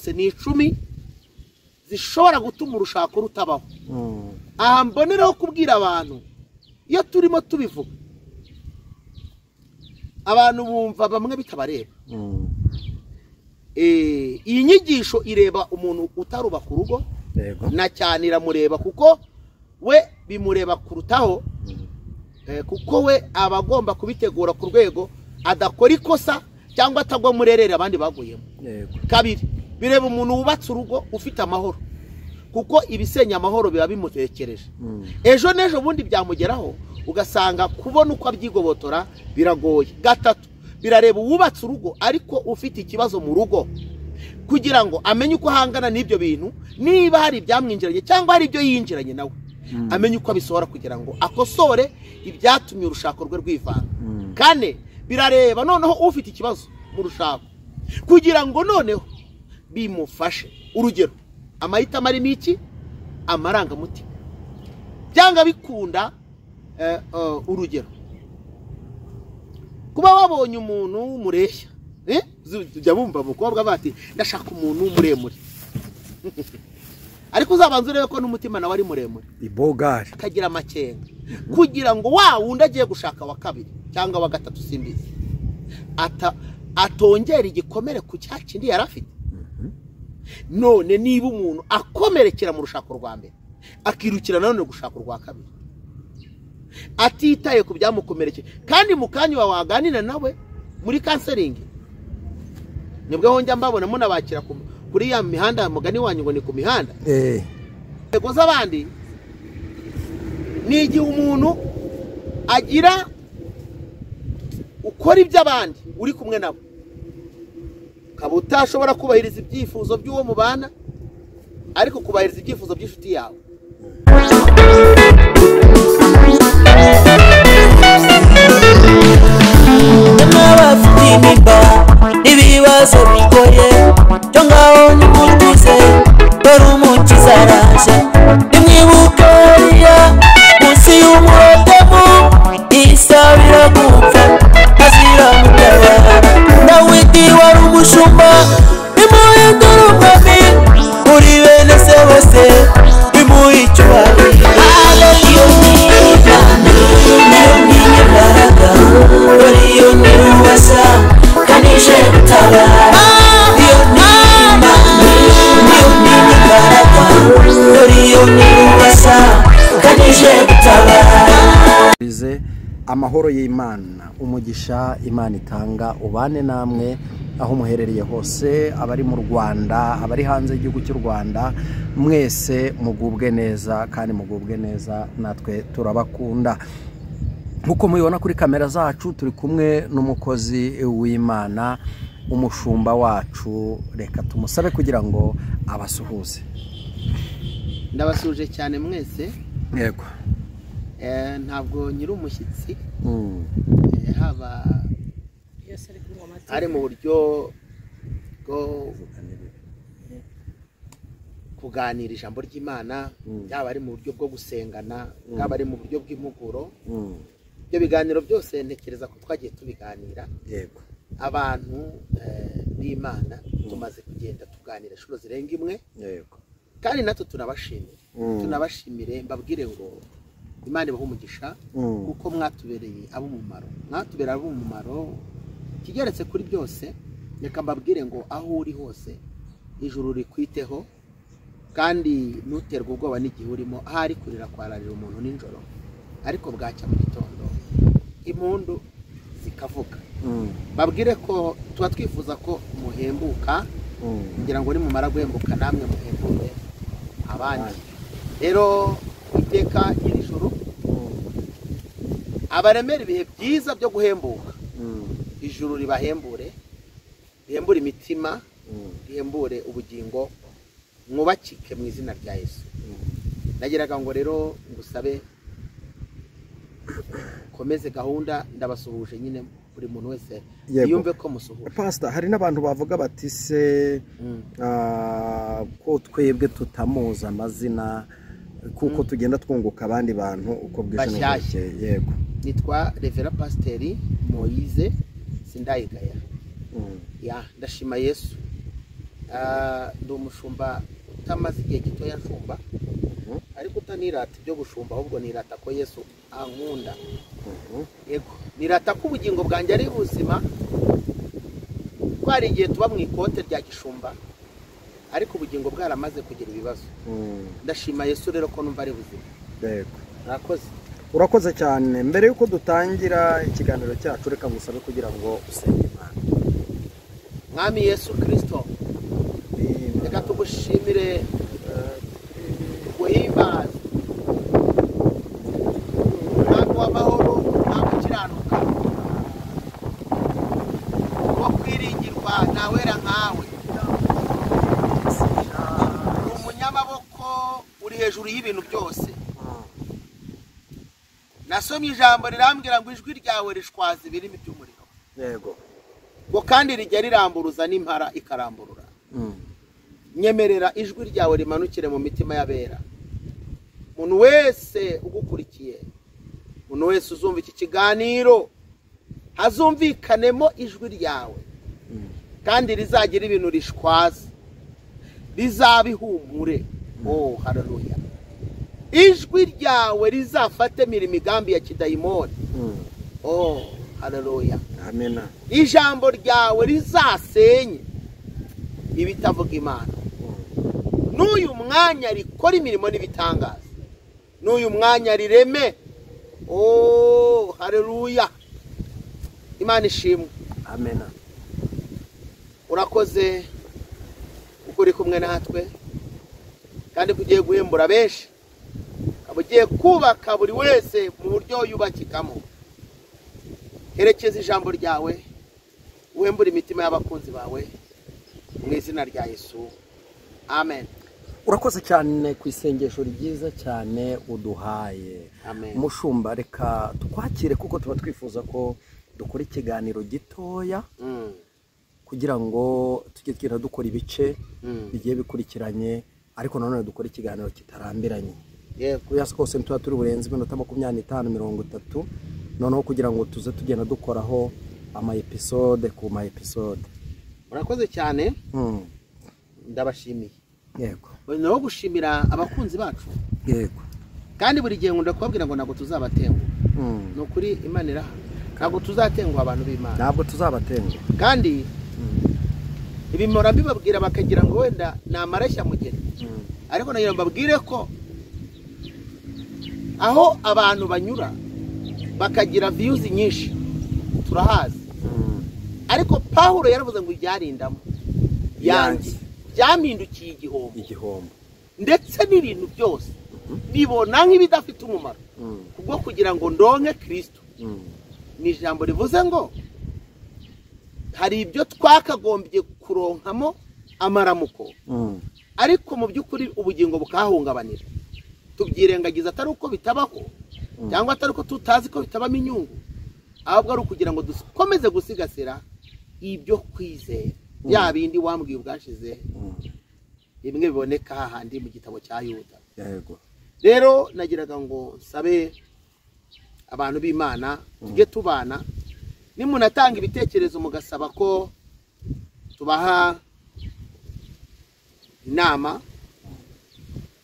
zose ni 10 zishobora gutuma urushako rutabaho. Aha mboneraho kubwira abantu iyo turimo tubivuga abantu bumva bamwe bitabareba. Iyi nyigisho ireba umuntu utarubaka urugo na cyane iramureba kuko we bimureba kurutaho, kuko we abagomba kubitegura ku rwego adakora ikosa cyangwa atagwa murerere abandi baguyemo. Kabiri bireba umuntu wubatse urugo ufite amahoro, kuko ibisenya amahoro biba bimutekereje. Ejo nejo bundi byamugeraho ugasanga kubona uko abyigobotora biragoye. Gatatu birareba uwubatse urugo ariko ufite ikibazo mu rugo, kugira ngo amenye uko hangana n'ibyo bintu, niba hari ibyamwinjiranye cyangwa hari ibyo yinjiranye nawe amenye uko abisohora kugira ngo akosore ibyatumye urushako rwe rwivanga. Kane birareba noneho ufite ikibazo mu rushako kugira ngo noneho bimufashe. Urugero amahitamo arimo iki? Amarangamutima. Byanga bikunda urugero kuba wabonye umuntu mureshya, tujya bumva umukobwa bati ndashaka umuntu muremure ariko uzabanza urebe ko n'umutima nawe ari muremure, ibogari kagira amakenga, kugira ngo wa wundi agiye gushaka wa kabiri cyangwa wa gatatu simbizi atongera igikomere ku cyakindi yarafite. None niba umuntu akomerekera mu rushako rwa mbere akirukira none gushaka urwa kabiri atitaye ku byamukomerekeye, kandi mu kanya waganira nawe muri counseling nibwo honjya mbabona munabakira kuri ya mihanda mugani wanyu ngo ni ku mihanda ego z'abandi. Ni igihe umuntu agira ukora iby'abandi uri kumwe nabo, ukaba utashobora kubahiriza ibyifuzo by'uwo mubana ariko kubahiriza ibyifuzo by'inshuti yawe. Ibibazo bigoye cyo ngaho nimutuze dore umukiza araje. Nimwibuke Eliya munsi y'umwotemu isabira gupfa azira mutabara. Dawidi wari umushumba bimuhindura umwami, muri bene se bose bimuha icyubahiro. Iyo ni Imana niyo n'imbaraga, dore iyo ni ubasha kanije gutabara. Iyo ni Imana niyo n'imbaraga, dore iyo ni ubasha kanije gutabara. Amahoro y'Imana, umugisha Imana itanga ubane namwe aho muherereye hose, abari mu Rwanda, abari hanze y'igihugu cy'u Rwanda, mwese mugubwe neza kandi mugubwe neza, natwe turabakunda. Nkuko mubibona kuri kamera zacu turi kumwe n'umukozi w'Imana, umushumba wacu. Reka tumusabe kugira ngo abasuhuze. Ndabasuje cyane mwese. Yego. Ntabwo nyiri umushyitsi, haba ari mu buryo bwo kuganira ijambo ry'Imana, yaba ari mu buryo bwo gusengana, yaba ari mu buryo bw'impuguro. Ibyo biganiro byose ntekereza ko twagiye tubiganira. Yego. Abantu b'Imana tumaze kugenda tuganira inshuro zirenga imwe. Yego. Kandi natwe tunabashimire mbabwire ngo Imana ibahe umugisha kuko mwatubereye ab'umumaro. Mwatubereye ab'umumaro kigeretse kuri byose. Reka mbabwire ngo aho uri hose ijuru rikwiteho, kandi nuterwa ubwoba n'igihe urimo. Ahari kurira kwararira umuntu nijoro, ariko bwacya mu gitondo impundu zikavuga. Babwire ko tuba twifuza ko muhembuka, kugira ngo nimumara guhembuka namwe muhembuke abandi. Rero iteka nyir'ijuru abaremera ibihe byiza byo guhembuka. Ijuru ribahembure, rihembure imitima, rihembure ubugingo, mwubakike mu izina rya Yesu. Nagiraga ngo rero ngusabe komeze gahunda. Ndabasuhuje nyine buri muntu wese yumve ko musuhuje. Pastor, hari n'abantu bavuga bati se ko twebwe tutamuza amazina kuko tugenda twunguka abandi bantu uko bwije n'uko. Yego. Nitwa Reverend Pastor Moise Sindayigaya. Ndashima Yesu. ndi umushumba utamaze igihe gitoya nshumba, ariko utanirata ibyo gushumba, ahubwo nirata ko Yesu ankunda. Yego, nirata ko ubugingo bwanjye ari buzima, ko hari igihe tuba mu ikote rya gishumba ariko ubugingo bwaramaze kugira ibibazo. Ndashima Yesu rero ko numva ari buzima. Yego, urakoze. Urakoze cyane. Mbere yuko dutangira ikiganiro cyacu, reka ngusabe kugira ngo usenge Imana. Mwami Yesu Kristo, reka tugushimire, guhimbaza umwami w'amahoro, umwami ukiranuka, wo kwiringirwa, ntawera nkawe, uri umunyamaboko, uri hejuru y'ibintu byose. Nasomye ijambo rirambwira ngo ijwi ryawe rishwaza ibirimi by'umuriro. Yego. Ngo kandi rijya riramburuza n'impara ikaramburura. Nyemerera ijwi ryawe rimanukire mu mitima y'abera. Umuntu wese ugukurikiye, umuntu wese uzumva iki kiganiro, hazumvikanemo ijwi ryawe, kandi rizagira ibintu rishwaza, rizabihumure. Oh, haleluya. Ijwi ryawe rizafate imigambi ya kidayimoni. Oh, haleluya. Amen. Ijambo ryawe rizasenye ibitavuga Imana. N'uyu mwanya rikora imirimo n'ibitangaza. N'uyu mwanya rireme. Oh, haleluya. Imana ishimwe. Amen. Urakoze kuko uri kumwe natwe, kandi kugiye guhembura benshi, ugiye kubaka buri wese mu buryo yubakikamo. Herekeza ijambo ryawe, uhembura imitima y'abakunzi bawe, mu izina rya Yesu. Amen. Urakoze cyane ku isengesho ryiza cyane uduhaye. Amen. Mushumba, reka twakire kuko tuba twifuza ko dukora ikiganiro gitoya kugira ngo tujye twira dukora ibice bigiye bikurikiranye, ariko nanone dukora ikiganiro kitarambiranye. Yego, yasi kose tuba turi burenze iminota 25-30, noneho kugira ngo tuze tugenda dukoraho ama episode ku ma episode. Urakoze cyane. Ndabashimiye. Yego. No gushimira abakunzi bacu. Yego. Kandi buri gihe ngunda kubabwira ngo ntabwo tuzabatenguha. No kuri Imana iraha. Ntabwo tuzatenguha abantu b'Imana. Ntabwo tuzabatenguha. Kandi ibimora bibabwira bakagira ngo wenda namarashya mugeni. Ariko nagira mbabwire ko aho abantu banyura bakagira views nyinshi turahazi. Ariko Paulo yaravuze ngo ibyarindamo yangi byamindukiye igihombo, ndetse n'ibintu byose bibona nk'ibidafite umumaro kubwo kugira ngo ndonke Kristo. Ni ijambo rivuze ngo hari ibyo twakagombye kuronkamo amaramuko, ariko mu by'ukuri ubugingo bukahungabanira. Tubyirengagiza atari uko bitabaho cyangwa atari uko tutazi ko bitabamo inyungu, ahubwo ari ukugira ngo dukomeze gusigasira ibyo kwizera, ya bindi wambwiye ubwashize bimwe biboneka hahandi mu gitabo cya Yuda. Yego. Rero nagiraga ngo nsabe abantu b'Imana tujye tubana, nimunatanga ibitekerezo mugasaba ko tubaha inama,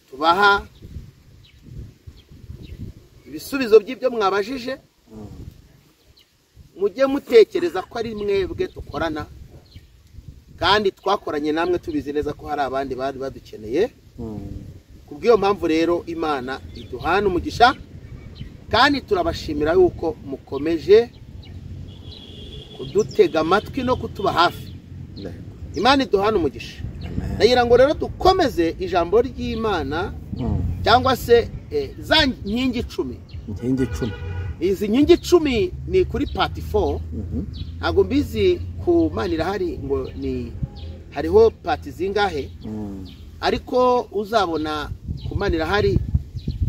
tubaha ibisubizo by'ibyo mwabajije, mujye mutekereza ko ari mwebwe dukorana, kandi twakoranye namwe tubizi neza ko hari abandi bari badukeneye. Kubw'iyo mpamvu rero Imana iduhana umugisha, kandi turabashimira yuko mukomeje kudutega amatwi no kutuba hafi. Imana iduhana umugisha. Nagira ngo rero dukomeze ijambo ry'Imana, cyangwa se za nkingi 10. Inkingi 10. Izi nkingi 10 ni kuri part 4. Ntago mbizi ku Mana irahari ngo ni hariho part zingahe, ariko uzabona ku Mana irahari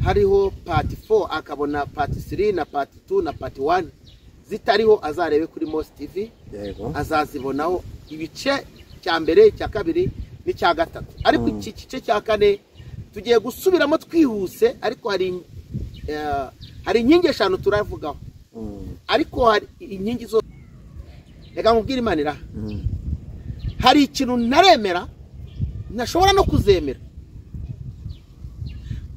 hariho part 4, akabona part 3 na part 2 na part 1 zitariho, azarebe kuri Mos TV. Yego. Azazibonaho ibice cya mbere, cya kabiri n'icya gatatu. Ariko iki gice cya kane tugiye gusubiramo twihuse, ariko hari inkingi 5 turavugaho. Ariko hari inkingi zo, reka nkubwire Imana iraha. Hari ikintu naremera ntashobora no kuzemera.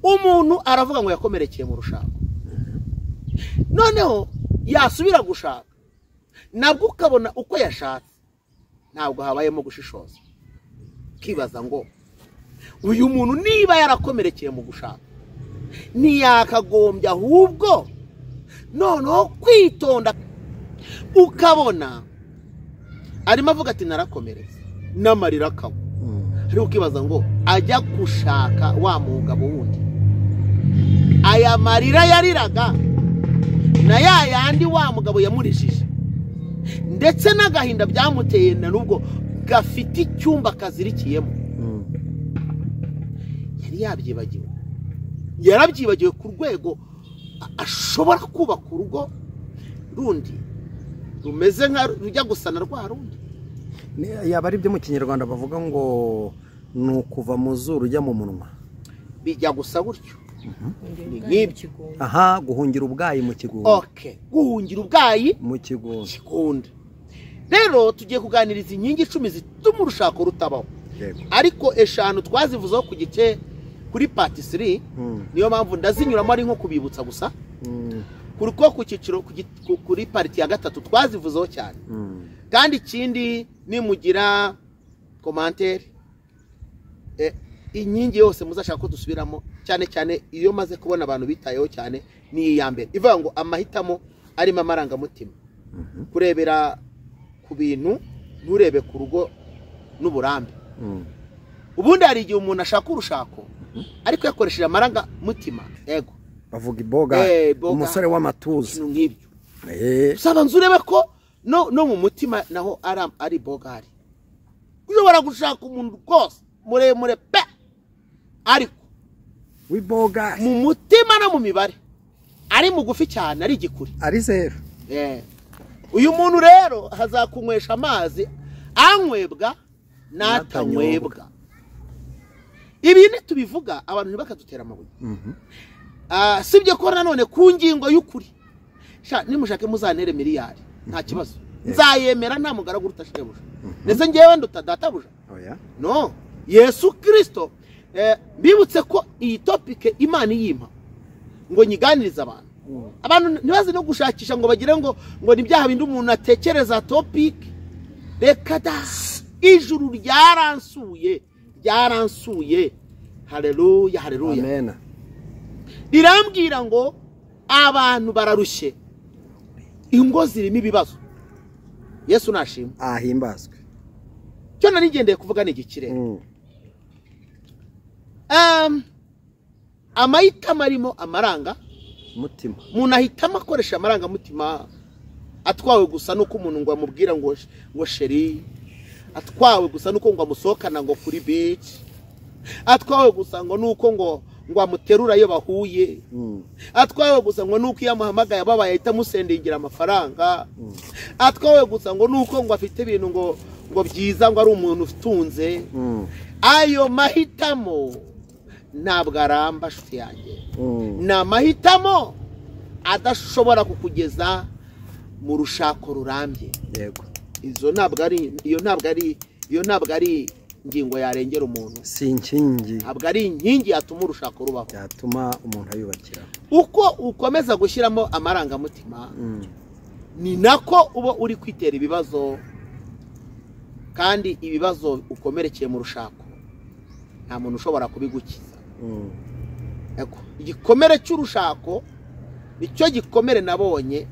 Umuntu aravuga ngo yakomerekeye mu rushako, noneho yasubira gushaka nabwo ukabona uko yashatse, ntabwo habayemo gushishoza. Kibaza ngo uyu muntu niba yarakomerekeye mu gushaka ntiyakagombye ahubwo noneho kwitonda, ukabona arimo avuga ati narakomeretse n'amarira akaba, ariko ukibaza ngo ajya gushaka wa mugabo wundi, aya marira yariraga na ya yandi wa mugabo yamurishije, ndetse n'agahinda byamuteye na nubwo gafite icyumba kazirikiyemo, yari yabyibagiwe, yarabyibagiwe ku rwego ashobora kubaka urugo rundi rumeze nka rujya gusana rwa rundi. Yaba ari byo mu Kinyarwanda bavuga ngo ni ukuva mu zuru ujya mu munwa, bijya gusa gutyo. Nk'ibyo. Aha, guhungira ubwayi mu kigunda. Okay, guhungira ubwayi mu kigunda. Rero tugiye kuganiriza inkingi 10 zituma urushako rutabaho, ariko 5 twazivuzeho ku gice kuri part 3. Niyo mpamvu ndazinyuramo ari nko kubibutsa gusa, kuko ku cyiciro kuri part ya 3 twazivuzeho cyane. Kandi ikindi nimugira commentaire inkingi yose muzashaka ko dusubiramo, cyane cyane iyo maze kubona abantu bitayeho cyane ni iya mbere ivuga ngo amahitamo arimo amarangamutima, kurebera ku bintu nturebe ku rugo n'uburambe. Ubundi hari igihe umuntu ashaka urushako ariko yakoresheje amarangamutima, yego bavuga iboga, umusore w'amatuza nk'ibyo. Saba nzurebe ko no mu mutima naho ari bogari. Ushobora gushaka umuntu rwose muremure pe, ariko wiboga mu mutima no mu mibare ari mugufi cyane, ari igikuri, ari zero. Uyu muntu rero hazakunywesha amazi anywebwa n'atanywebwa. Ibi ni tubivuga abantu ntibakadutera amabuye. Sibyo ko nanone ku ngingo y'ukuri nimushake muzantere miliyari nta kibazo, nzayemera nta mugaragu utashebuja. Ndetse ngewe ndutadatabuja. No, Yesu Kristo bibutse ko iyi topic Imana yimpa ngo nyiganiriza abantu. Abantu ntibazi no gushakisha ngo bagire ngo nibyaha bindi umuntu atekereza topic. Reka da, ijuru ryaransuye. Haleluya, haleluya. Amen. Rirambwira ngo abantu bararushye, ingo zirimo ibibazo. Yesu nashimwe, ahimbazwe. Cyo nari ngendeye kuvuga ni igikirere. Amahitamo arimo amaranga mutima. Umuntu ahitamo akoresha amaranga mutima, atwawe gusa nuko umuntu ngo amubwira ngo sheri, atwawe gusa nuko ngo amusohokana ngo kuri beach, atwawe gusa ngo nuko ngo amuterura iyo bahuye, atwawe gusa ngo nuko yamuhamagaye ababaye ahita musendingira amafaranga, atwawe gusa ngo nuko ngo afite ibintu ngo byiza, ngo ari umuntu utunze. Ayo mahitamo ntabwo aramba nshuti yanjye. Ni amahitamo adashobora kukugeza mu rushako rurambye. Yego. Iyo ntabwo ari ingingo yarengera umuntu. Si inkingi. Ntabwo ari inkingi yatuma urushako rubaho, yatuma umuntu ayubakira. Uko ukomeza gushyiramo amarangamutima ni nako uba uri kwitera ibibazo, kandi ibibazo ukomerekeye mu rushako nta muntu ushobora kubigukiza. Igikomere cy'urushako nicyo gikomere nabonye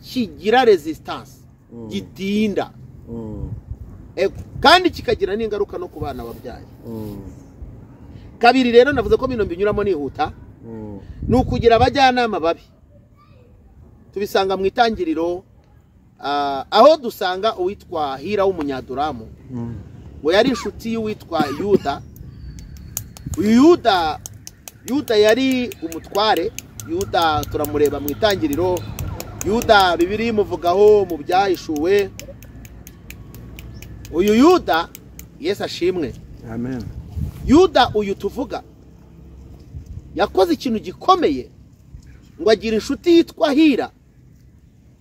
kigira resistance, gitinda, kandi kikagira n'ingaruka no ku bana babyaye. Kabiri rero navuze ko bino binyuramo nihuta, ni ukugira abajyanama babi. Tubisanga mu itangiriro, aho dusanga uwitwa Hira w'umunyaduramu ngo yari inshuti y'uwitwa Yuda. Yuda yari umutware. Yuda turamureba mu itangiriro. Yuda Bibiliya imuvugaho mu byahishuwe. Uyu Yuda Yesu ashimwe. Amen. Yuda uyu tuvuga yakoze ikintu gikomeye, ngo agira inshuti yitwa Hira.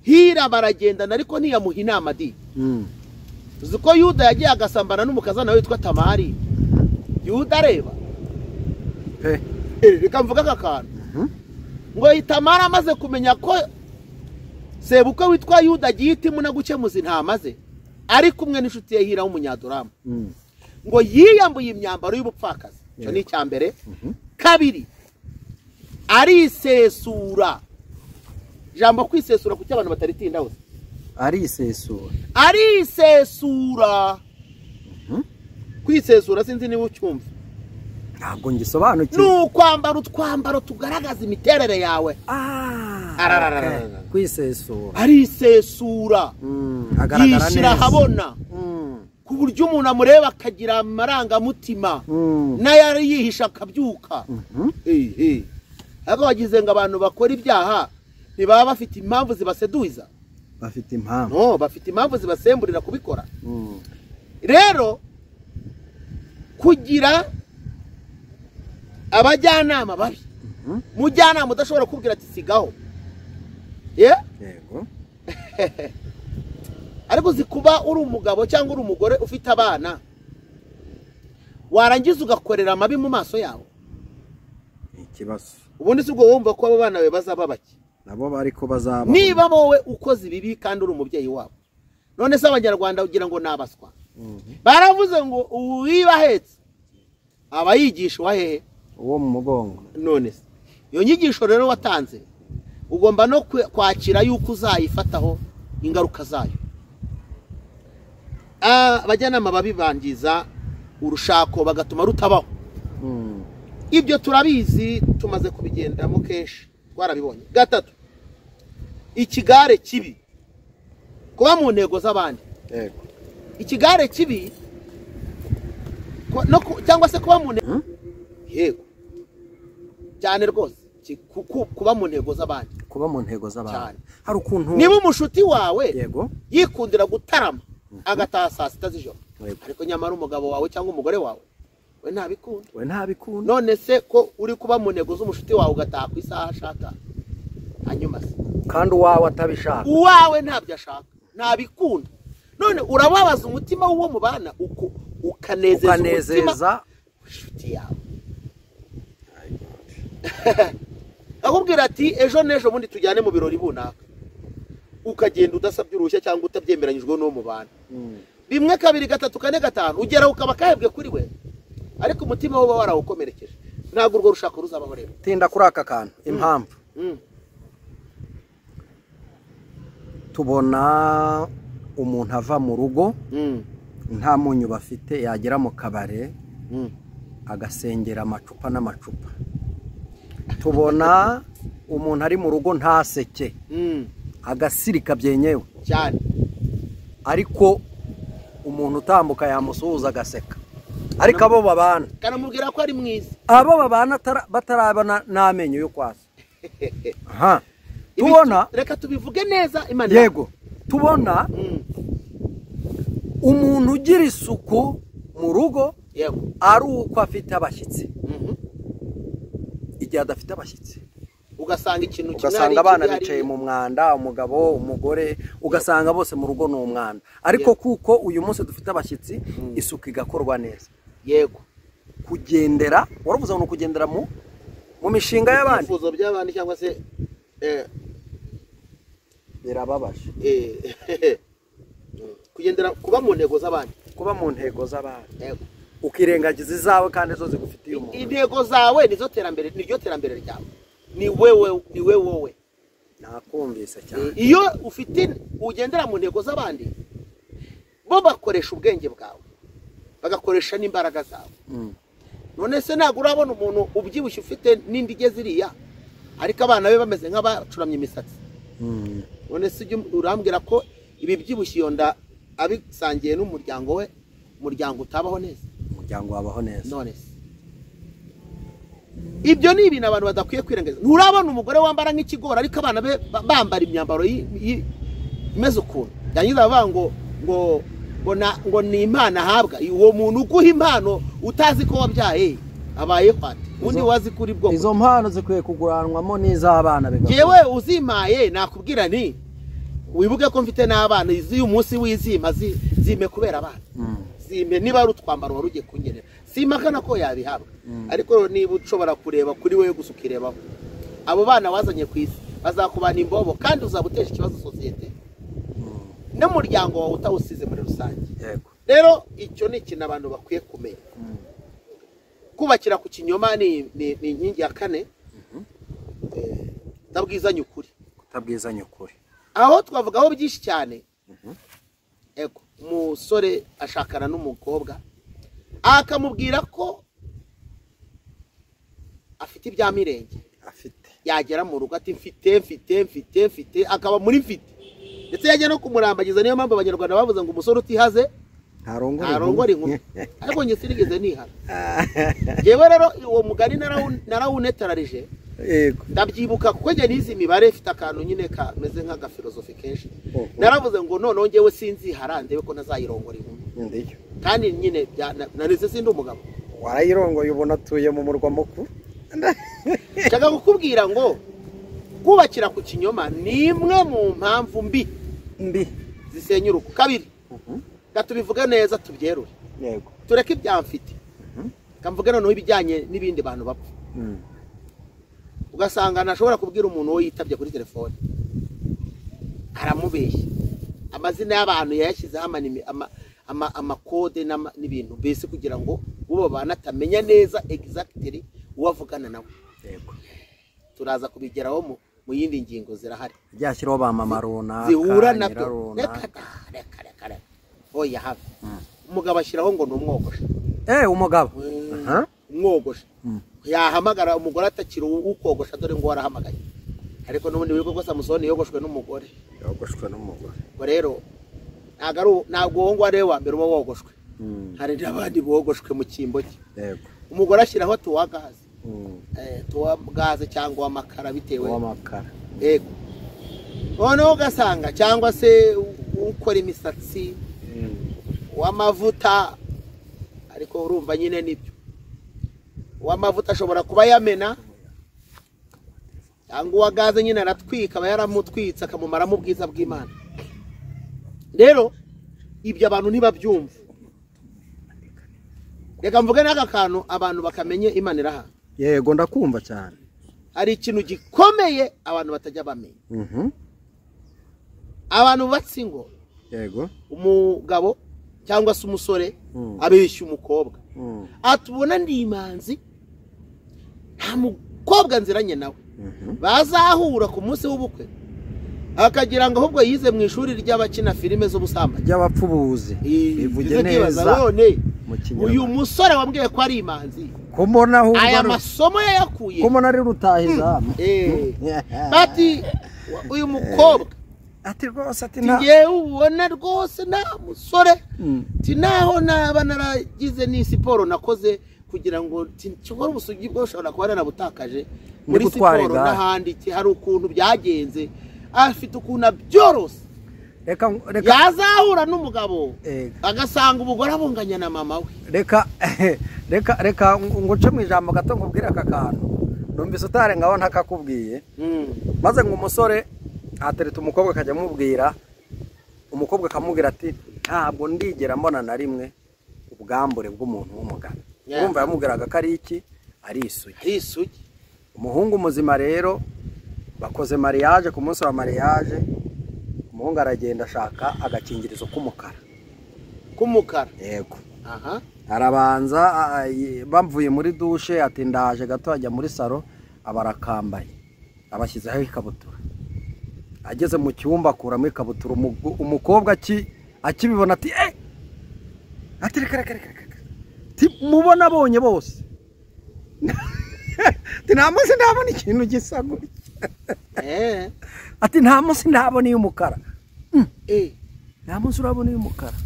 Hira baragendana ariko ntiyamuha inama di. uzi ko Yuda yagiye agasambana n'umukazana witwa Tamari. Yuda areba reka mvuga akakantu ngo Tamari amaze kumenya ko sebukwe witwa Yuda agiye itimu na gukemuza intama ze ari kumwe n'inshuti ye Hira w'umunyaduramu ngo yiyambuye imyambaro y'ubupfakazi. Cyo ni icyambere. Kabiri arisesura. Jambo kwisesura kuki abantu bataritinda hose. Arisesura. Kwisesura sinzi niba ucyumva. Ntabwo ngisobanukiwe. N'ukwambara utwambaro tugaragaza imiterere yawe. Kwisesura. Arisesura. Agaragara yishira habona. Ku buryo umuntu amureba akagira amarangamutima n'ayari yihisha akabyuka. Abo bagize ngo abantu bakora ibyaha ntibaba bafite impamvu zibaseduiza. Bafite impamvu. No, bafite impamvu zibasemburira kubikora. Rero kugira abajyanama babi. Mujyanama udashobora kubwira ati sigaho. Yego. Ariko zikuba uri umugabo cyangwa uri umugore ufite abana warangiza ugakorera amabi mu maso yawo. Ikibazo. Ubundi si ubwo wumva ko abo bana be bazaba baki. Nabo bariko bazaba. Niba wowe ukoze ibibi kandi uri umubyeyi wabo. None se abanyarwanda ugira ngo nabaswa. Baravuze ngo uwibahetse abayigisha wahehe uwo mu mugongo. None se iyo nyigisho rero watanze ugomba no kwakira yuko uzayifataho ingaruka zayo. Abajyanama babibangiza urushako bagatuma rutabaho. Ibyo turabizi tumaze kubigendamo kenshi twarabibonye. Gatatu ikigare kibi kuba mu ntego z'abandi. Yego. Ikigare kibi no cyangwa se kuba mu ntego. Yego. Cyane rwose kuba mu ntego z'abandi. Kuba mu ntego z'abandi. Hari ukuntu niba umushuti wawe yego yikundira gutarama agataha saa sita z'ijoro ariko nyamara umugabo wawe cyangwa umugore wawe we ntabikunda. None se ko uri kuba mu ntego z'umushuti wawe ugataha ku isaha ashaka hanyuma se kandi uwawe atabishaka. Uwawe ntabyo ashaka ntabikunda. None urababaza umutima w'uwo mubana ukanezeza inshuti yawe. Akubwira ati ejo nejo bundi tujyane mu birori bunaka ukagenda udasabye uruhushya cyangwa utabyemeranyijwe no mu bana. Bimwe kabiri gatatu kane gatanu ugera ukaba kahebwe kuri we ariko umutima wo warawukomerekeje. Ntabwo urwo rushaka ruzabaho rero. Tinda kuri aka kantu impamvu tubona umuntu ava mu rugo nta munyu bafite yagera mu kabare agasengera amacupa n'amacupa. Tubona umuntu ari mu rugo ntaseke agasirika byenyewe cyane ariko umuntu utambuka yamusuhuza agaseka. Ariko abo babana kanamubwira ko ari mwiza. Abo babana batarabana n'amenyo yo kwasa. Tubona reka tubivuge neza Imana. Yego. Tubona umuntu ugira isuku mu rugo ari uko afite abashyitsi. Igihe adafite abashyitsi ugasanga ikintu ugasanga abana bicaye mu mwanda, umugabo umugore ugasanga bose mu rugo no umwanda. Ariko kuko uyu munsi dufite abashyitsi isuku igakorwa neza. Yego. Kugendera waravuze ngo kugendera mu mishinga y'abandi. Ifuzo by'abandi cyangwa se birababaje. Kugendera kuba mu ntego z'abandi. Kuba mu ntego z'abandi. Yego. Ukirengagiza izawe kandi zo zigufitiye umuntu. Intego zawe nizo terambere, niryo terambere ryawe. Ni wewe. Nakumvise cyane. Iyo ufite ugendera mu ntego z'abandi bo bakoresha ubwenge bwawe. Bagakoresha n'imbaraga zawe. None se ntabwo urabona umuntu ubyibushye ufite n'indi geziriya ariko abana be bameze nk'abacuramye imisatsi. None se urambwira ko ibi byibushye yonda abisangiye n'umuryango we, umuryango utabaho neza. Umuryango wabaho neza. None se ibyo ni ibintu abantu badakwiye kwirengagiza. Nturabona umugore wambara nk'ikigora ariko abana be bambara imyambaro imeze ukuntu. Yanyiza bavuga ngo ni impano ahabwa. Uwo muntu uguha impano utazi ko wabyaye abaye kwate undi wazi kuri bwo. Izo mpano zikwiye kuguranwamo n'iz'abana. Jewe uzimaye nakubwira ni wibuke ko mfite n'abana izi umunsi w'izima zime kubera abana zime niba ari utwambaro wari ugiye kungerera simakana ko yabihabwa ariko niba ushobora kureba kuri wewe gusa ukirebaho abo bana wazanye ku isi bazakubana imbobo kandi uzabutesha ikibazo sosiyete n'umuryango wawe utawusize muri rusange rero icyo ni ikintu abantu bakwiye kumenya kubakira ku kinyoma ni inkingi ya kane tabwizanye ukuri aho twavugaho byinshi cyane ego umusore ashakana n'umukobwa akamubwira ko afite ibya mirenge yagera mu rugo ati mfite akaba muri mfite ndetse yajya no kumurambagiza niyo mpamvu abanyarwanda bavuze ngo umusore utihaze ntarongora inkumi ariko njye sinigeze nihana yewe rero uwo mugani narawunetararije ndabyibuka kuko njye nizi imibare ifite akantu nyine kameze nk'agafilozofi kenshi naravuze ngo noneho njyewe sinzihara ndebe ko ntazayirongora inkumi kandi nyine narize sindi umugabo warayirongoye ubona atuye mu murwa mukuru nshaka kukubwira ngo kubakira ku kinyoma ni imwe mu mpamvu mbi zisenya urugo kabiri tubivuge neza tubyerure tureke ibyamfite kamvuge noneho ibijyanye n'ibindi bantu bapfa ugasanga ntashobora kubwira umuntu wo yitabye kuri telefone aramubeshya amazina y'abantu yayashyizeho amakode n'ibintu mbese kugira ngo uwo babana atamenya neza exactly uwavugana nawe turaza kubigeraho mu yindi ngingo zirahari byashyiraho ba mama runaka zihura nabyo reka oya hafi umugabo ashyiraho ngo ni umwogosha umugabo umwogosha yahamagara umugore atakiri ukogosha dore ngo warahamagaye ariko n'ubundi wibuke ko Samusoni yogoshwe n'umugore ngo rero ntabwo uwo ngo ari wa mbere uba wogoshwe hari n'abandi bogoshwe mu cyimbo cye umugore ashyiraho tuwagaze cyangwa amakara bitewe yego noneho ugasanga cyangwa se ukora imisatsi w'amavuta ariko urumva nyine nibyo uw'amavuta ashobora kuba yamena cyangwa uwagaze nyine aratwika aba yaramutwitse akamumaramo ubwiza bw'Imana rero ibyo abantu ntibabyumva reka mvuge n'aka kantu abantu bakamenye Imana iraha yego ndakumva cyane hari ikintu gikomeye abantu batajya bamenya abantu batsingo yego umugabo cyangwa se umusore abeshya umukobwa atubona ndi imanzi nta mukobwa nziranye nawe bazahura ku munsi w'ubukwe akagira ngo ahubwo yize mu ishuri ry'abakina filime z'ubusambanyi ry'abapfubuzi bivuge neza none uyu musore wambwiye ko ari imanzi aya masomo yayakuye ko ari rutahiza bati uyu mukobwa ati rwose ati ngiye ubona rwose nta musore ati naho naba naragize ni siporo nakoze kugira ngo nshobore ubusugi bwo ushobora kuba narabutakaje muri siporo n'ahandi hari ukuntu byagenze afite ukuntu abyorose yazahura n'umugabo agasanga umugore abunganya na mama we reka ngo uce mu ijambo gato nkubwire aka kantu numvise utarengaho ntakakubwiye maze ngo umusore atereta umukobwa akajya amubwira umukobwa akamubwira ati ntabwo ndigera mbona na rimwe ubwambure bw'umuntu w'umugabo urumva yamubwiraga ko ari iki ari isugi umuhungu muzima rero bakoze mariage ku munsi wa mariage umuhungu aragenda ashaka agakingirizo k'umukara yego arabanza bamvuye muri dushe ati ndaje gato ajya muri salo abarakambaye abashyizeho ikabutura ageze mu cyumba akuramo ikabutura umukobwa akibibona ati ati reka mubona abonye bose ati nta munsi ndabona ikintu gisa gutya ati nta munsi ndabona iy'umukara nta munsi urabona iy'umukara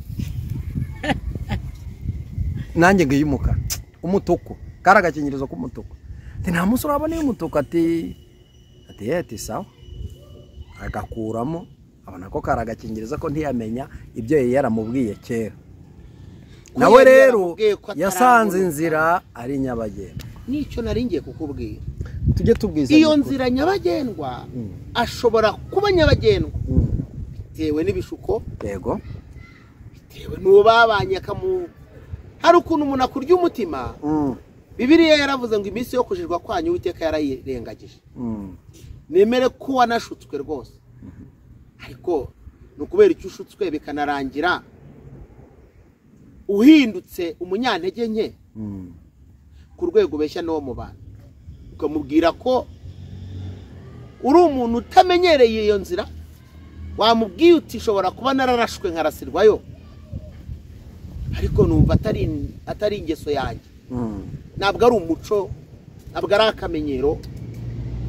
nanjye ngo iy'umukara umutuku kari agakingirizo k'umutuku ati nta munsi urabona iy'umutuku ati sawa agakuramo abona ko kari agakingirizo ko ntiyamenya ibyo yari yaramubwiye kera nawe rero yasanze inzira ari nyabagendwa nicyo nari ngiye kukubwira tujye tubwiza iyo nzira nyabagendwa ashobora kuba nyabagendwa bitewe n'ibishuko yego bitewe n'ubabanye hari ukuntu umuntu akurya umutima Bibiliya yaravuze ngo iminsi yo kujirwa kwanyu Uwiteka yarayirengagije nemere ko wanashutswe rwose ariko nukubera icyo ushutswe bikanarangira uhindutse umunyantege nke ku rwego beshya no mu bantu ukamubwira ko uri umuntu utamenyereye iyo nzira wamubwiye uti shobora kuba nararashwe nkarasirwayo ariko numva atari ingeso yanjye ntabwo ari umuco ntabwo ari akamenyero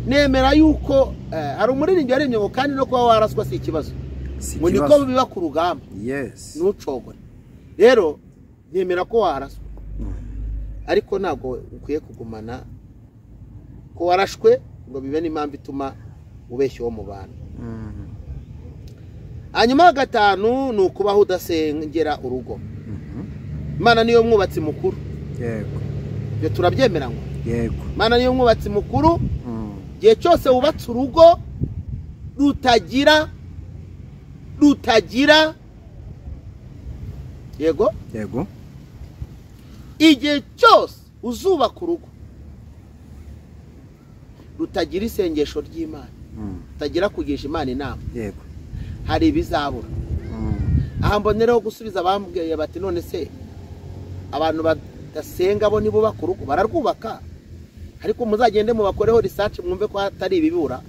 nemera yuko hari umuririmbyi yaremye ngo kandi no kuba waraswa si ikibazo ngo niko biba ku rugamba ntucogore rero nemera ko waraswa ariko ntabwo ukwiye kugumana ko warashwe ngo bibe n'impamvu ituma ubeshya uwo mu bantu hanyuma gatanu ni ukubaho udasengera urugo Imana niyo mwubatsi mukuru yego ibyo turabyemera ngo yego Imana niyo mwubatsi mukuru igihe cyose wubatse urugo rutagira yego yego igihe cyose uzubaka urugo rutagira isengesho ry'Imana rutagira kugisha Imana inama yego hari ibizabura aha mbonereho gusubiza abambwiye bati none se abantu badasenga bo nibubaka urugo bararwubaka ariko muzagende mubakoreho research mwumve ko hatari ibibura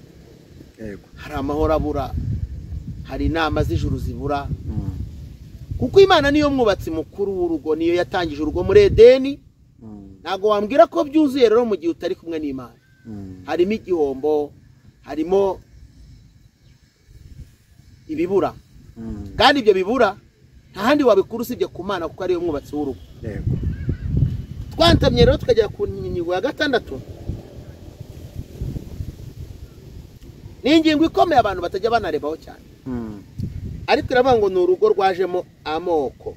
yego hari amahoro abura hari inama z'ijuru zibura kuko Imana niyo mwubatsi mukuru w'urugo niyo yatangije urugo muri Edeni ntago wambwira ko byuzuye rero mu gihe utari kumwe n'Imana harimo igihombo harimo ibibura kandi ibyo bibura nta handi wabikura usibye ku Mana kuko ariyo mwubatsi w'urugo yego twantamye rero tukajya ku ngingo ya gatandatu ni ingingo ikomeye abantu batajya banarebaho cyane ariko iravuga ngo ni urugo rwajemo amoko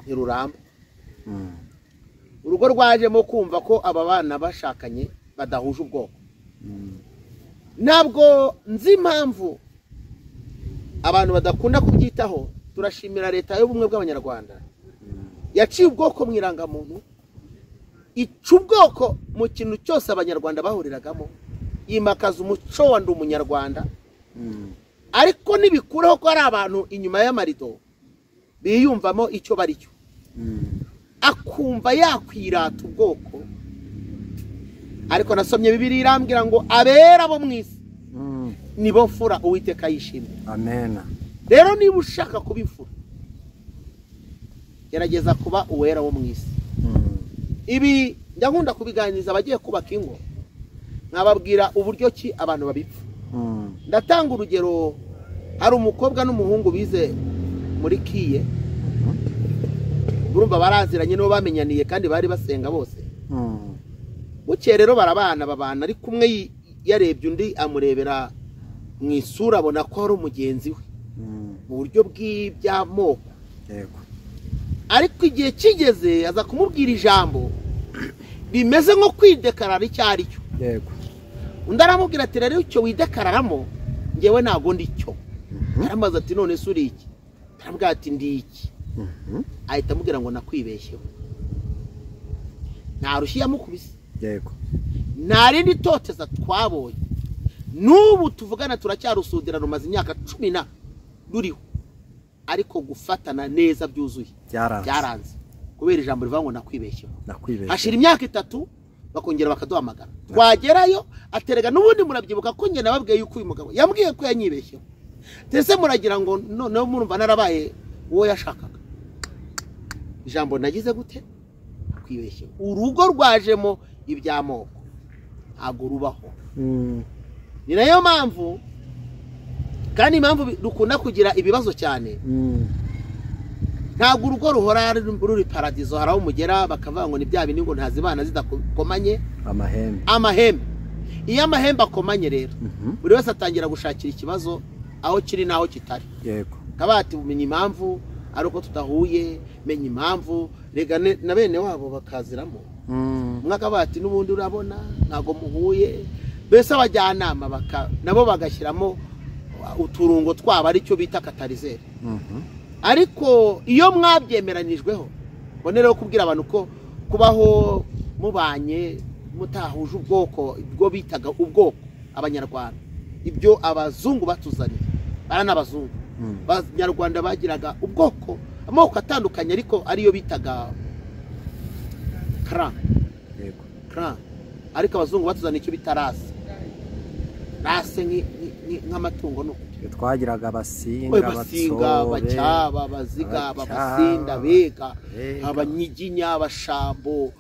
ntiruramba urugo rwajemo kumva ko aba bana bashakanye badahuje ubwoko ntabwo nzi impamvu abantu badakunda kubyitaho turashimira leta y'ubumwe bw'abanyarwanda yaciye ubwoko mu irangamuntu ica ubwoko mu kintu cyose abanyarwanda bahuriragamo yimakaza umuco wa ndi umunyarwanda ariko nibikuraho ko ari abantu inyuma y'amarido biyumvamo icyo bari cyo akumva yakwirata ubwoko ariko nasomye Bibiliya irambwira ngo abera bo mu isi nibo mfura Uwiteka yishimye amen rero niba ushaka kuba imfura gerageza kuba uwera wo mu isi ibi ndakunda kubiganiriza abagiye kubaka ingo nkababwira uburyo ki abantu babipfa ndatanga urugero hari umukobwa n'umuhungu bize muri kiye urumva baraziranye no bamenyaniye kandi bari basenga bose buke rero babana ariko umwe yarebye undi amurebera mu isura abona ko ari umugenzi we mu buryo bw'ibyamoko yego ariko igihe kigeze aza kumubwira ijambo bimeze nko kwidekarara icyo ari cyo yego undi aramubwira ati rero icyo widekararamo ngewe ntago ndi cyo aramaze ati none se uri iki aramubwira ati ndi iki ahita amubwira ngo nakwibeshyeho nta rushyi yamukubise yego nta rindi toteza twabonye n'ubu tuvugana turacyarusudira rumaze imyaka 10 ruriho ariko gufatana neza byuzuye byaranze kubera ijambo rivuga ngo nakwibeshyeho hashira imyaka 3 bakongera bakaduhamagara twagerayo aterega n'ubundi murabyibuka ko nge nababwiye yuko uyu mugabo yambwiye ko yanyibeshyeho tese muragira ngo noneho murumva narabaye uwo yashakaga ijambo nagize gute kwibeshyeho urugo rwajemo ibyamoko ntago rubaho ni nayo mpamvu kandi impamvu dukunda kugira ibibazo cyane ntago urugo ruhora ruri paradizo haraho umugera bakavuga ngo ni bya bindi ngo ntazibana zidakomanye amahembe iyo amahembe akomanye rero buri wese atangira gushakira ikibazo aho kiri naho kitari yego kabati bumenye impamvu ari uko tudahuye menye impamvu rega na bene wabo bakaziramo mwakabati n'ubundi urabona ntago muhuye bese abajyanama nabo bagashyiramo uturungo twaba aricyo bita katalizeri. Ariko iyo mwabyemeranijweho bonereho kubwira abantu ko kubaho mubanye mutahuje ubwoko ibwo bitaga ubwoko abanyarwanda ibyo abazungu batuzanye n'abazungu abanyarwanda bagiraga ubwoko amoko atandukanye ariko ariyo bitaga clan ariko abazungu batuzanye icyo bita rase nk'amatungo no twagiraga abasinga bacyaba baziga abasinda bega abanyiginya abashambo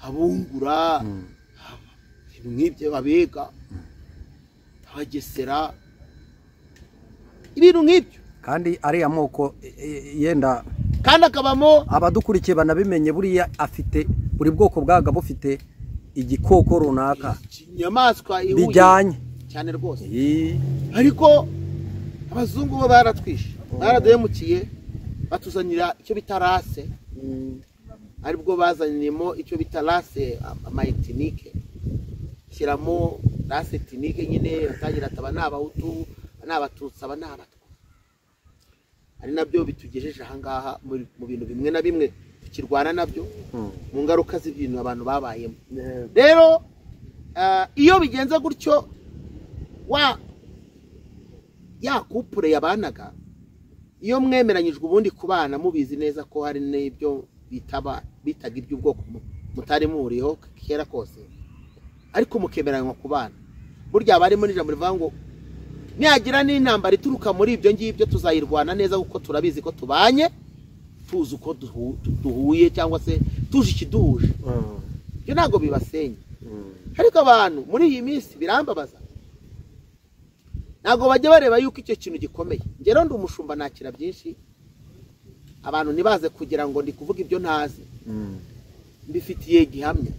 abungura nk'ibyo babega abagesera ibintu nk'ibyo kandi ari amoko yenda kandi akabamo abadukurikiye banabimenye buriya afite buri bwoko bwaga bufite igikoko runaka inyamaswa bijyanye cyane rwose ariko abazungu bo baratwishe baraduhemukiye batuzanira icyo bita rase aribwo bazanyemo icyo bita rase amaetinike shyiramo rase etinike nyine batangira ataba n'abahutu n'abatutsi aba n'abatwa ari nabyo bitugejeje ahangaha mu bintu bimwe na bimwe tukirwana nabyo mu ngaruka z'ibintu abantu babayemo rero iyo bigenze gutyo ya couple yabanaga iyo mwemeranyijwe ubundi kubana mubizi neza ko hari n'ibyo bitaga iby'ubwoko mutari muriho kera kose ariko mukemeranywa kubana burya barimo n'ijambo rivuga ngo nihagira n'intambara ituruka muri ibyo ngibyo tuzayirwana neza kuko turabizi ko tubanye tuzi uko duhuye cyangwa se tuje ikiduhuje ibyo ntabwo bibasenya ariko abantu muri iyi minsi birambabaza ntabwo bajya bareba yuko icyo kintu gikomeye ngero ndi umushumba nakira byinshi abantu ntibaze kugira ngo ndi kuvuga ibyo ntazi mbifitiye gihamya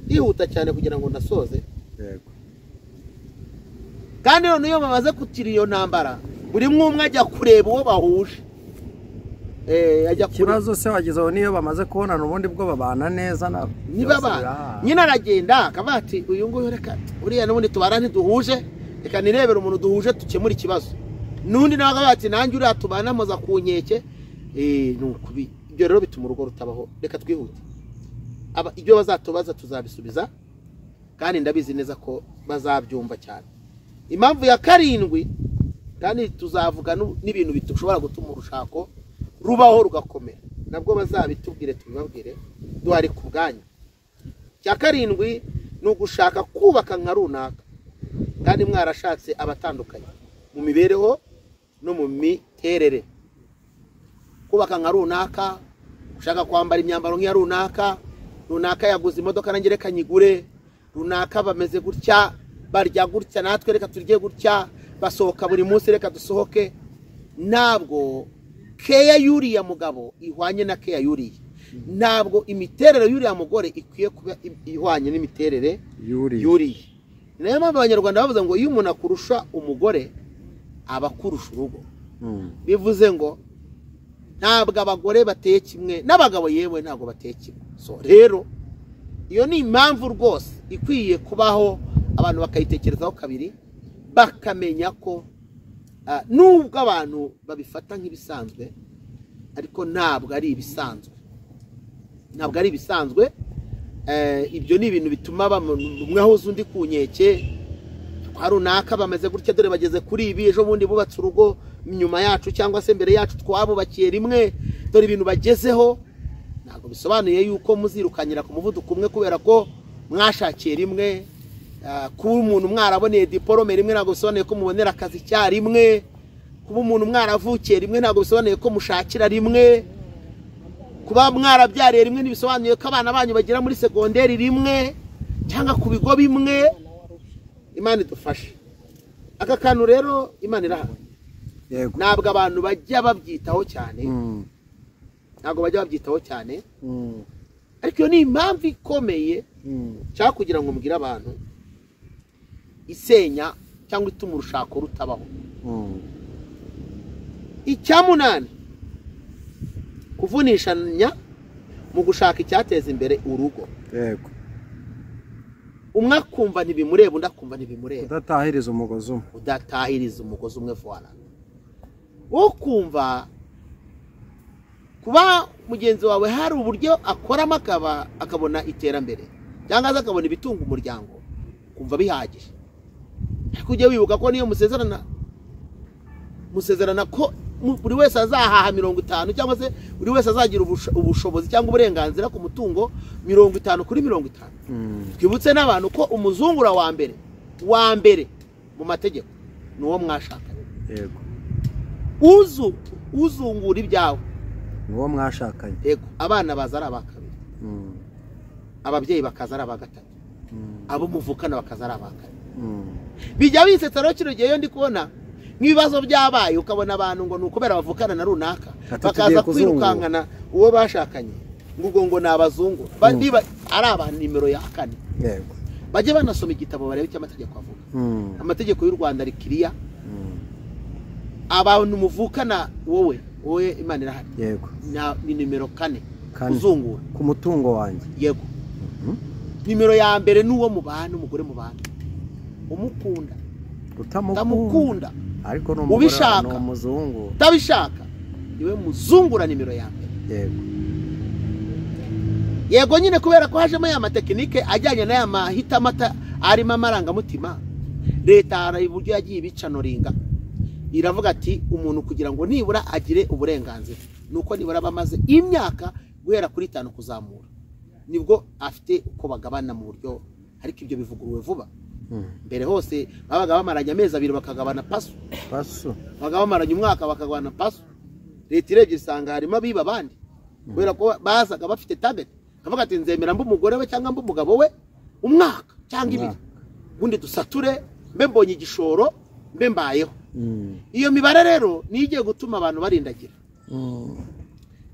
yihuta cyane kugira ngo ndasoze kandi none iyo bamaze gukira iyo ntambara buri umwe ajya kureba uwo bahuje ikibazo se wagezeho niyo bamaze kubonana ubundi bwo babana neza nyine aragenda akavuga ati uyu nguyu reka uriya n'ubundi tubana ntiduhuje reka nirebere umuntu duhuje dukemura ikibazo n'undi nawe akavuga ati nanjye uriya tubana moza ku nkeke ibyo rero bituma urugo rutabaho reka twihute ibyo bazatubaza tuzabisubiza kandi ndabizi neza ko bazabyumva cyane impamvu ya karindwi kandi tuzavuga n'ibintu bishobora gutuma urushako rubaho rugakomera nabwo bazabitubwire tubibabwire duhari ku bwanyu cya karindwi ni ugushaka kubaka nka runaka kandi mwarashatse abatandukanye mu mibereho no mu miterere kubaka nka runaka ushaka kwambara imyambaro nk'iya runaka yaguze imodoka nanjye reka nyigure runaka bameze gutya barya gutya natwe reka turye gutya basohoka buri munsi reka dusohoke ntabwo keya yuriya mugabo ihwanye na keya yuriya ntabwo imiterere yuriya mugore ikwiye kuba ihwanye n'imiterere yuriya niyo mpamvu abanyarwanda bavuze ngo iyo umuntu akurusha umugore aba akurusha urugo bivuze ngo ntabwo abagore bateye kimwe n'abagabo yewe ntabwo bateye kimwe so rero iyo ni impamvu rwose ikwiye kubaho abantu bakayitekerezaho kabiri bakamenya ko nubwo abantu babifata nk'ibisanzwe ariko ntabwo ari ibisanzwe ibyo ni ibintu bituma umwe ahuza undi ku nkeke kwa runaka bameze gutya dore bageze kuri ibi ejo bundi bubatse urugo inyuma yacu cyangwa se mbere yacu twabubakiye rimwe dore ibintu bagezeho ntabwo bisobanuye yuko muzirukanyira ku muvuduko umwe kubera ko mwashakiye rimwe kuba umuntu mwaraboneye diporome rimwe ntabwo bisobanuye ko mubonera akazi icyarimwe kuba umuntu mwaravukiye rimwe ntabwo bisobanuye ko mushakira rimwe kuba mwarabyariye rimwe ntibisobanuye ko abana banyu bagera muri segonderi rimwe cyangwa ku bigo bimwe imana idufashe aka kantu rero imana irahari ntabwo abantu bajya babyitaho cyane ariko iyo ni impamvu ikomeye cyangwa kugira ngo mbwire abantu isenya cyangwa ituma urushako rutabaho icya munani kuvunishanya mu gushaka icyateza imbere urugo umwe akumva ntibimureba undi akumva ntibimureba udatahiriza umugozi umwe vuba wo kumva kuba mugenzi wawe hari uburyo akoramo akabona iterambere cyangwa se akabona ibitunga umuryango kumva bihagije ariko ujye wibuka ko niyo musezerana ko buri wese azahaha 50 cyangwa se buri wese azagira ubushobozi cyangwa uburenganzira ku mutungo 50 kuri 50. Twibutse n'abantu ko umuzungura wa mbere mu mategeko nuwo mwashakanye. Yego. Uzungura ibyawe nuwo mwashakanye. Yego. Abana baza ari abakabiri. Ababyeyi bakaza ari abagatatu. Abo muvukana bakaza ari abakane. Bijya bisetsa rero kino gihe yo ndi kubona nk'ibibazo byabaye ukabona abantu ngo nukubera bavukana na runaka bakaza kwirukankana uwo bashakanye ngo nabazungu niba ari abantu nimero ya 4. Yego. Bajye banasoma igitabo barebe icyo amategeko avuga. Amategeko y'u Rwanda ari kiriya. Abantu muvukana wowe Imana irahari. Yego. Ni nimero 4 uzungura ku mutungo wanjye. Yego. Nimero ya mbere nuwo mubana umugore mubana umukunda utamukunda ariko no ubishaka umuzungu tabishaka iwe muzungura nimero ya mbere. Yego. Yego nyine kubera ko hajemo ya matekinike ajyanye na ya mahitamata arimo amarangamutima leta arayiburyo yagiye bicanoringa iravuga ati umuntu kugira ngo nibura agire uburenganzira nuko nibura bamaze imyaka guhera kuri 5 kuzamura nibwo afite uko bagabana mu buryo ariko ibyo bivuguruwe vuba. Mbere hose babaga bamaranye amezi 2 bakagabana paso babaga bamaranye umwaka bakagabana paso. Leta irebye isanga harimo abiba abandi kubera ko bazaga bafite target avuga ati nzemera mbu umugore we cyangwa mbu umugabo we umwaka cyangwa 2 ubundi dusature mbe mbonye igishoro mbe mbayeho. Iyo mibare rero nigiye gutuma abantu barindagira.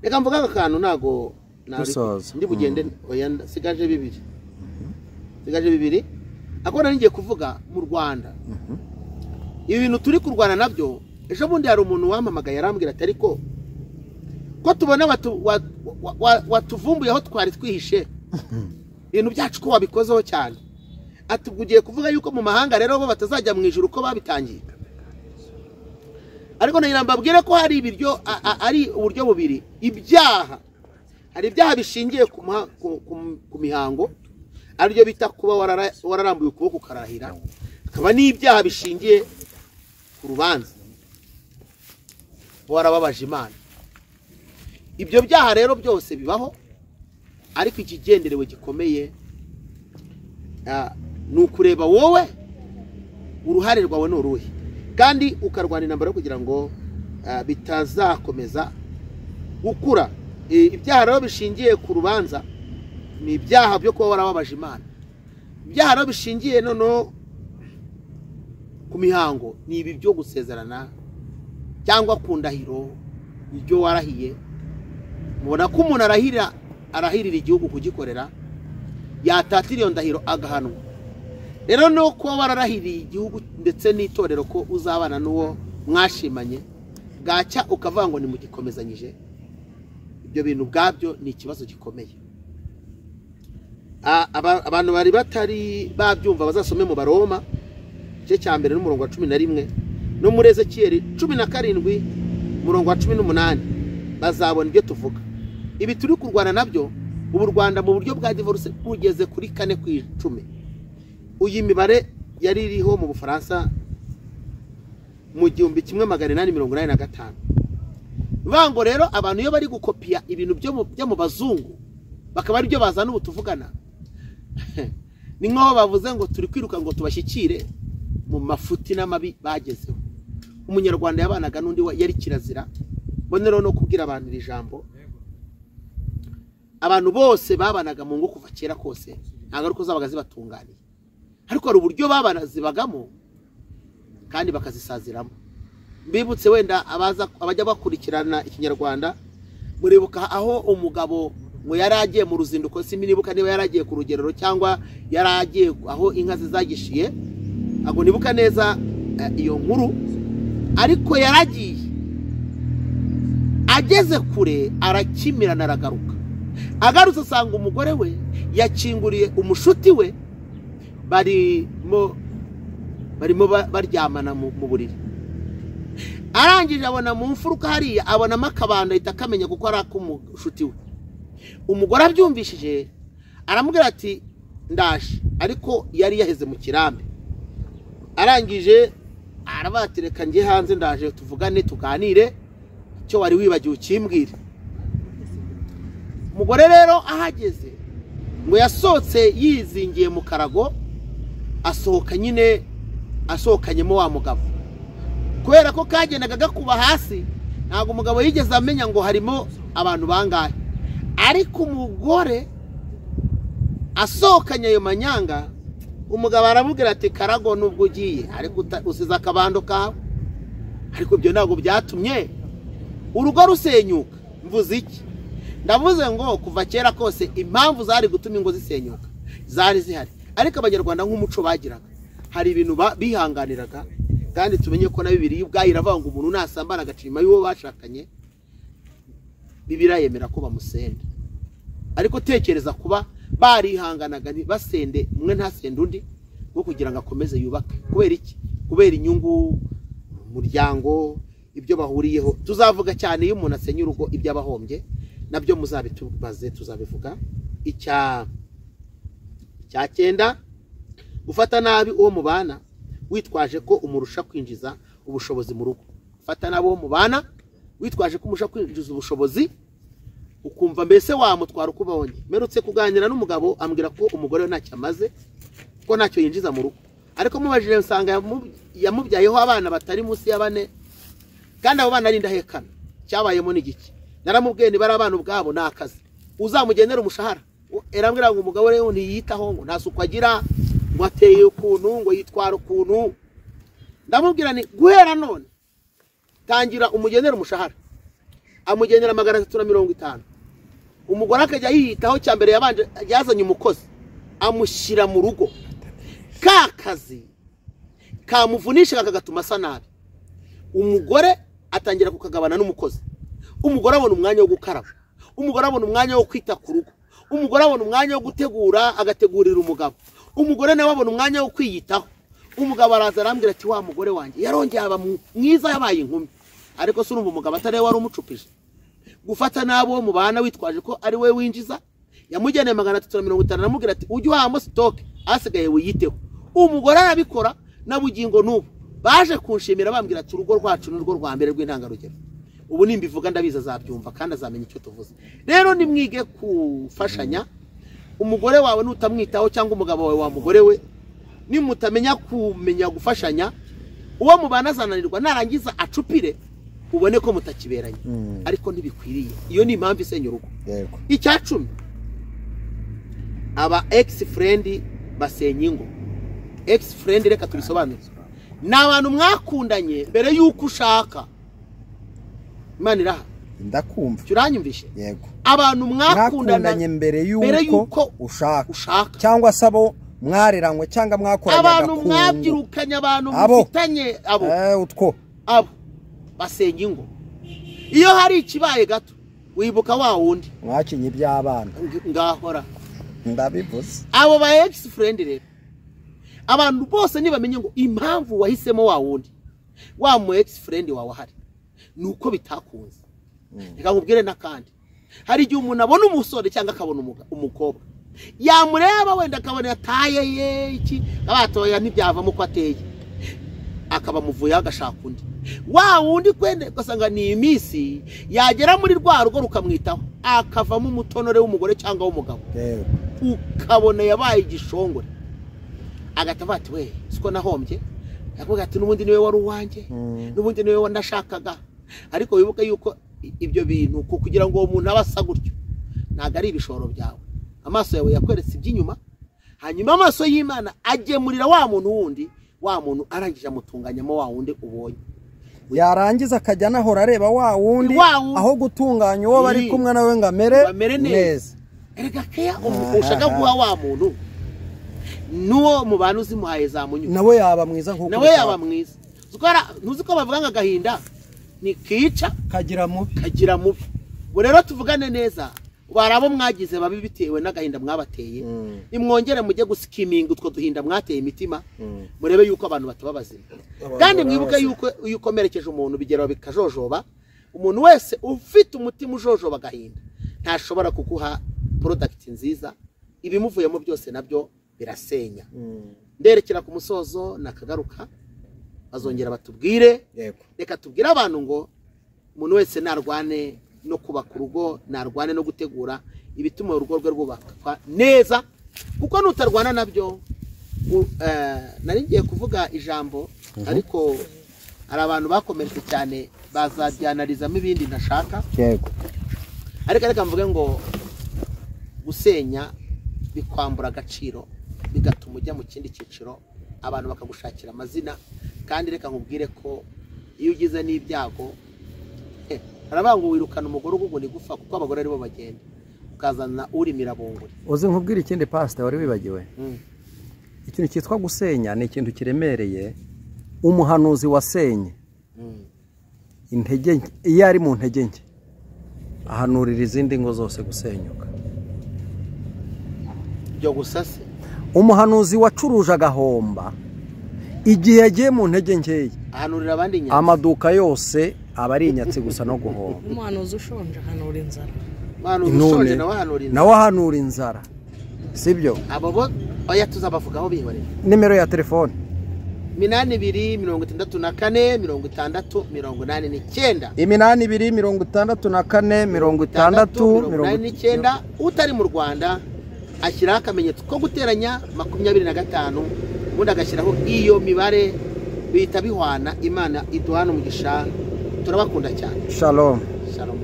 Reka mvuga akantu nago ndi bugende oya sigaje 2 akona ningiye kuvuga mu Rwanda. Ibi bintu turi kurwana nabyo ejo bundi hari umuntu wamamagaye arambwira ati ariko ko tubona watuvumbuye aho twari twihishe ibintu byacu ko wabikozeho cyane atugugiye kuvuga yuko mu mahanga rero bo batazajya mu ijuru ko babitangiye. Ariko nirambabwire ko hari ibiryo ari uburyo bubiri ibyaha. Hari ibyaha bishingiye ku mihango aribyo bita kuba wararambuye ukuboko karahira. Akaba n'ibyaha bishingiye ku rubanza warababaje Imana. Ibyo byaha rero byose bibaho ariko ikigenderewe gikomeye nukureba wowe uruhare rwawe n'uruhe kandi ukarwana intambara kugira ngo bitazakomeza gukura. Ibyaha rero bishingiye ku rubanza ni ibyaha byo kuba warababaje Imana. Ibyaha rero bishingiye nono ku mihango ni ibi byo gusezerana cyangwa ku ndahiro ibyo warahiye. Mubona ko umuntu arahirira igihugu kugikorera yatatira iyo ndahiro agahanwa. Rero no kuba wararahiriye igihugu ndetse n'itorero ko uzabana n'uwo mwashimanye bwacya ukavuga ngo ni mugikomezanyije. Ibyo bintu bwabyo ni ikibazo gikomeye. Abantu bari batari babyumva bazasome mu Baroma cye cya mbere n'umurongo wa 11 no muri Ezekiyeli 17 umurongo wa 18 bazabona ibyo tuvuga. Ibi turi kurwana nabyo ubu Rwanda mu buryo bwa divorce ugeze kuri 4 ku 10. Uyi mibare yari iriho mu Bufaransa mu 1885. Vango rero abantu iyo bari gukopia ibintu byo mu bazungu bakaba ari byo bazana ubu tuvugana. Ni nko bavuze ngo turi kwiruka ngo tubashyikire mu mafuti n'amabi bagezeho. Umunyarwanda yabanaga n'undi yari kirazira. Bonero no kubwira abantu iri jambo. Abantu bose babanaga mu ngo kuva kera kose ntago ari ko zabaga zibatunganiye. Ariko ari uburyo babana zibagamo kandi bakazisaziramo. Mbibutse wenda abajya bakurikirana ikinyarwanda muribuka aho umugabo ngo yaragiye mu ruzinduko siminibuka niba yaragiye ku rugerero cyangwa yaragiye aho inka zizagishiye ago nibuka neza iyo nkuru. Ariko yaragiye ageze kure arakimirana aragaruka agarutse asanga umugore we yakinguriye umushuti we barimo baryamana mu buriri. Arangije abona mu mfuruka hariya abonamo akabando ahita akamenya kuko ari ak'umushuti we. Umugore abyumvishije aramubwira ati ndaje, ariko yari yaheze mu kirambi. Arangije arabatereka ngiye hanze ndaje tuvugane tuganire cyo wari wibagiwe ukimbwire. Umugore rero ahageze ngo yasohotse yizingiye mu karago, asohoka nyine asohokanyemo wa mugabo. Kubera ko kagendaga gakuba hasi ntago umugabo yigeze amenya ngo harimo abantu bangahe. Ariko umugore asohokanye ayo manyanga, umugabo aramubwira ati karago nubwo ugiye ariko usize akabando kawe. Ariko ibyo ntago byatumye urugo rusenyuka. Mvuze iki? Ndavuze ngo kuva kera kose impamvu zari gutuma ingo zisenyuka zari zihari, ariko abanyarwanda nk'umuco bagiraga hari ibintu bihanganiraga. Kandi tumenye ko na Bibiliya ubwayo iravuga ngo umuntu nasambana agacima y'uwo bashakanye, Bibiliya yemera ko bamusenda. Ariko tekereza kuba barihanganaga basende umwe ntasende undi ngo kugira ngo akomeze yubake. Kubera iki? Kubera inyungu umuryango, ibyo bahuriyeho. Tuzavuga cyane iyo umuntu asenya urugo ibyo abahombye, nabyo muzabitubaze tuzabivuga. Icya cyenda, gufata nabi uwo mubana witwaje ko umurusha kwinjiza ubushobozi mu rugo. Fata nabi uwo mubana witwaje ko umurusha kwinjiza ubushobozi, ukumva mbese wamutwara uko ubonye. Merutse kuganira n'umugabo ambwira ko umugore ntacyo amaze, ko ntacyo yinjiza mu rugo. Ariko mubajije nsanga yamubyayeho abana batari munsi ya 4, kandi abo bana ari ndahekana. Cyabayemo n'igiki? Naramubwiye ni bari abana ubwabo nakazi, uzamugenera umushahara. Erambwira ngo umugabo rero ntiyitaho, ngo ntasuko agira, ngo ateye ukuntu, ngo yitwara ukuntu. Ndamubwira ni guhera none tangira umugenera umushahara, amugenera 350. Umugore akajya yiyitaho. Cyambere yabanje yazanye umukozi amushyira mu rugo, kakazi kamuvunisha kagatuma asa nabi. Umugore atangira kukagabana n'umukozi. Umugore abona umwanya wo gukaraba, umugore abona umwanya wo kwita ku rugo, umugore abona umwanya wo gutegura agategurira umugabo, umugore nawe abona umwanya wo kwiyitaho. Umugabo araza arambwira ati wa mugore wanjye yarongeye aba mwiza yabaye inkumi. Ariko surumva umugabo atari wari umucupije. Gufata nabo mu bana witwaje ko ari we winjiza, yamugeneye 350. Aramubwira ati ujye wahamo stock asigaye wiyiteho. Umugore arabikora nabugingo nubu baje kunshimira bambwira ati urugo rwacu n'urugo rwa mbere rw'intangarugero. Ubu nimbivuga ndabiza azabyumva kandi azamenya icyo tuvuze. Rero nimwige kufashanya. Umugore wawe nutamwitaho cyangwa umugabo wawe wa mugore we nimutamenya kumenya gufashanya, uwo mubana azananirwa narangiza acupire ubone ko mutakiberanye. Ariko ntibikwiriye. Iyo ni impamvu isenya urugo. Yego. Icya 10, aba ex friend basenya ingo. Ex friend reka tubisobanure. Nabantu mwakundanye mbere yuko ushaka. Imana iraha. Ndakumva. Cyuranyumvishe? Yego. Abantu mwakundanye mbere yuko ushaka. Cyangwa sabo mwareranywe cyangwa mwakoranye abantu mwabyirukanye, abantu mufitanye utwo abo basenya ingo. Iyo hari ikibaye gato wibuka wa wundi mwakinye iby'abana ngahora ndabivuze. Abo ba ex friend rero abantu bose nibamenye ngo impamvu wahisemo wa wundi wa mu ex friend wawe hari nuko bitakunze. Reka nkubwire nakandi, hari igihe umuntu abona umusore cyangwa akabona umukobwa yamureba wenda akabona yataye iki abatoya ntibyavamo ko ateye, akaba muvuye agashaka undi. Wa wundi kwende gasanga ni imisi yagera muri rwa rugo rukamwitaho akavamo umutonore w'umugore cyangwa w'umugabo, ukabona yabaye igishongore. Agatava ati we siko nahombye, yavuga ati nubundi niwe wari uwanjye, nubundi niwe wandashakaga. Ariko wibuke yuko ibyo bintu kugira ngo uwo muntu abasa gutyo ntago ari ibishoro byawe. Amaso yawe yakweretse iby'inyuma, hanyuma amaso y'Imana agemurira wa muntu wundi, wa muntu arangije amutunganyamo wa wundi ubonye. Yarangiza akajya nahora areba wa wundi aho gutunganya uwo bari kumwe nawe ngo amere neza. Erega keya ushaka guha wa muntu nuwo mu bantu zimuhaye za munyu nawe yaba mwiza nkuko nawe yaba mwiza. Zukora ntuzi ko bavuga ngo agahinda ni kica kagira mubi. Bo rero tuvugane neza, ngo arabo mwagize babi bitewe n'agahinda mwabateye nimwongere mujye guskiminga utwo duhinda mwateye imitima murebe yuko abantu bataba bazima kandi mwibuke yuko ukomerekeje umuntu bigeraho bikajojoba umuntu wese ufite umutima ujojoba agahinda ntashobora kuguha product nziza ibimuvuyemo byose nabyo birasenya nderekera ku musozo nakagaruka bazongera batubwire reka tubwire abantu ngo umuntu wese narwane no kubaka urugo narwane no gutegura ibituma urugo rwe rwubakwa neza kuko nutarwana nabyo nari ngiye kuvuga ijambo ariko hari abantu bakomeretse cyane bazajyanarizamo ibindi ntashaka ariko reka mvuge ngo gusenya bikwambura agaciro bigatuma ujya mu kindi cyiciro abantu bakagushakira amazina kandi reka nkubwire ko iyo ugize n'ibyago harabango wirukana umugore ugugu ni gufa kuko abagore aribo bagenda ukazana urimira bunguri uzi nkubwira ikindi pastor wari wibagiwe ikintu cyitwa gusenya ni ikintu kiremereye umuhanuzi wasenye intege nke iyo ari mu ntege nke ahanurira izindi ngo zose gusenyuka byo gusase umuhanuzi wacuruje agahomba igihe yagiye mu ntege nkeya ahanurira abandi nyatsi amaduka yose aba ari inyatsi gusa no guhomba umuhanuzi ushonje ahanura inzara nawe ahanura inzara sibyo abo bo oya tuzabavugaho bihoreye nimero ya telefone 8264 8264 utari mu Rwanda ashyiraho akamenyetso ko guteranya 25 ubundi agashyiraho iyo mibare bihita bihwana. Imana iduhana umugisha, turabakunda cyane. Shalom. Shalom.